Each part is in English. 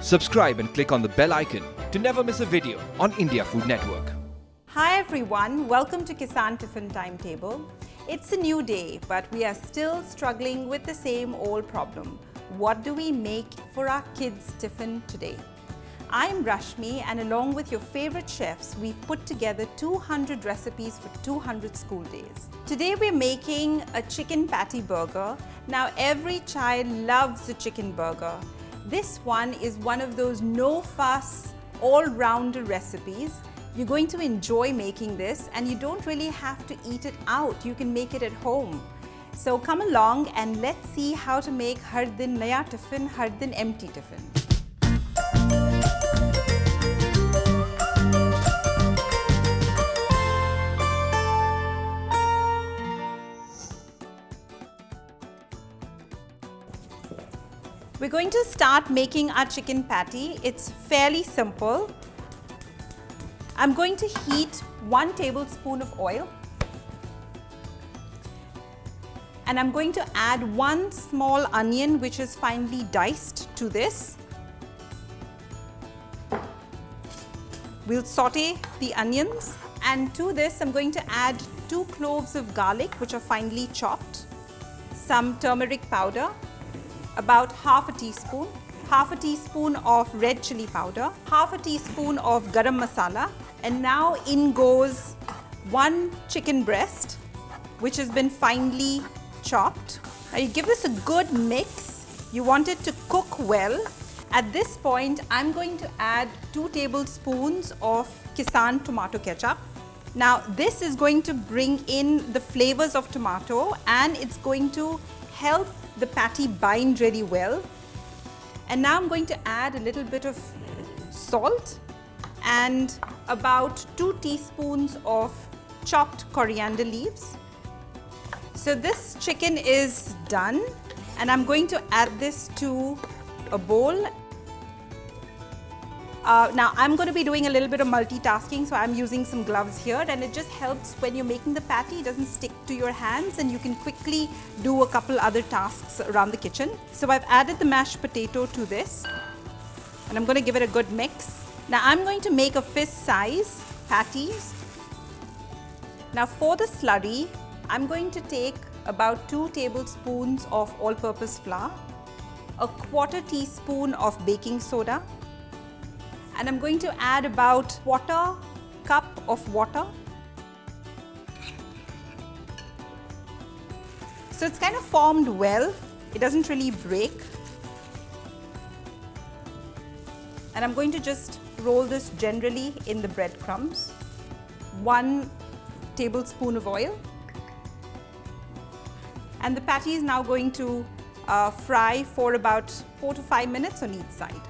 Subscribe and click on the bell icon to never miss a video on India Food Network. Hi everyone, welcome to Kissan Tiffin Timetable. It's a new day, but we are still struggling with the same old problem. What do we make for our kids' tiffin today? I'm Rashmi, and along with your favorite chefs, we've put together 200 recipes for 200 school days. Today we're making a chicken patty burger. Now every child loves a chicken burger. This one is one of those no-fuss, all-rounder recipes. You're going to enjoy making this, and you don't really have to eat it out. You can make it at home. So come along and let's see how to make Har Din Naya Tiffin, Har Din Empty Tiffin. We're going to start making our chicken patty. It's fairly simple. I'm going to heat 1 tablespoon of oil. And I'm going to add 1 small onion, which is finely diced, to this. We'll saute the onions. And to this, I'm going to add 2 cloves of garlic, which are finely chopped, some turmeric powder, about half a teaspoon of red chilli powder, half a teaspoon of garam masala, and now in goes 1 chicken breast, which has been finely chopped. Now you give this a good mix. You want it to cook well. At this point, I'm going to add 2 tablespoons of Kissan Tomato Ketchup. Now this is going to bring in the flavors of tomato, and it's going to help the patty bind really well. And now I'm going to add a little bit of salt and about 2 teaspoons of chopped coriander leaves. So this chicken is done, and I'm going to add this to a bowl. Now I'm going to be doing a little bit of multitasking, so I'm using some gloves here, and it just helps when you're making the patty. It doesn't stick to your hands, and you can quickly do a couple other tasks around the kitchen. So I've added the mashed potato to this, and I'm going to give it a good mix. Now I'm going to make a fist size patties. Now for the slurry, I'm going to take about 2 tablespoons of all-purpose flour, a 1/4 teaspoon of baking soda, and I'm going to add about 1/4 cup of water. So it's kind of formed well. It doesn't really break. And I'm going to just roll this generally in the breadcrumbs. 1 tablespoon of oil. And the patty is now going to fry for about 4 to 5 minutes on each side.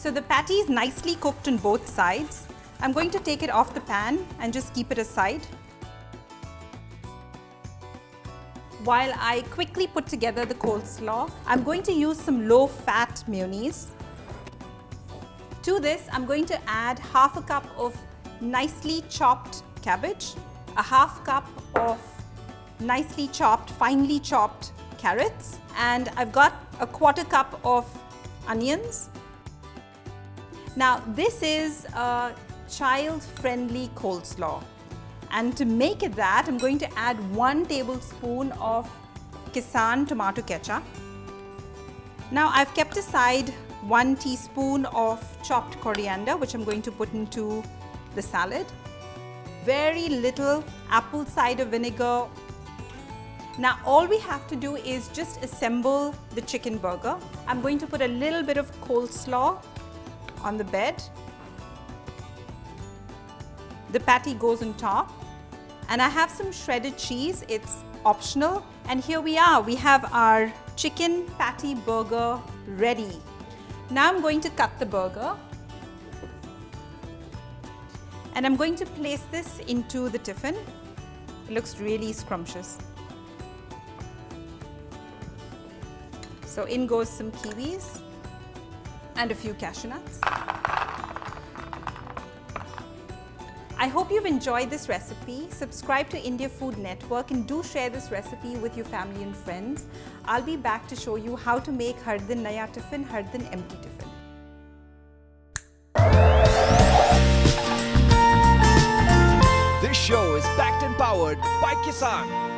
So the patty is nicely cooked on both sides. I'm going to take it off the pan and just keep it aside while I quickly put together the coleslaw. I'm going to use some low-fat mayonnaise. To this, I'm going to add half a cup of nicely chopped cabbage, a half cup of nicely chopped, finely chopped carrots, and I've got a 1/4 cup of onions. Now this is a child-friendly coleslaw, and to make it that, I'm going to add 1 tablespoon of Kissan Tomato Ketchup. Now I've kept aside 1 teaspoon of chopped coriander, which I'm going to put into the salad. Very little apple cider vinegar. Now all we have to do is just assemble the chicken burger. I'm going to put a little bit of coleslaw on the bed. The patty goes on top, and I have some shredded cheese. It's optional. And here we are. We have our chicken patty burger ready. Now I'm going to cut the burger, and I'm going to place this into the tiffin. It looks really scrumptious. So in goes some kiwis and a few cashew nuts. I hope you've enjoyed this recipe. Subscribe to India Food Network and do share this recipe with your family and friends. I'll be back to show you how to make har din naya tiffin, har din empty tiffin. This show is backed and powered by Kissan.